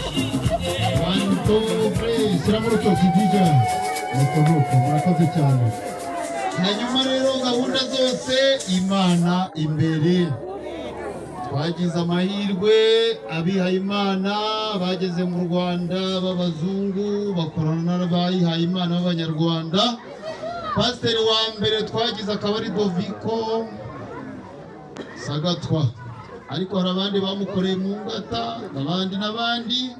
One, two, three. Siramo urutoki DJ. Nuko murakoze cyane. Hanyuma rero gahunda zose Imana imbere. Twagize amahirwe abihaye Imana bageze mu Rwanda b'abazungu bakorana n'abayihaye Imana b'abanyarwanda. Pasiteri wa mbere twagize akaba ari Doviko Sagatwa, ariko hari abandi bamukoreye mu ngata n'abandi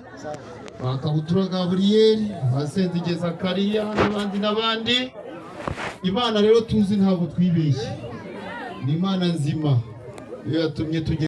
bakabutura Gabriel Basenzige Zakariya n'abandi. Imana rero tuzi ntabwo twibeshye, ni Imana nzima yo yatumye tugera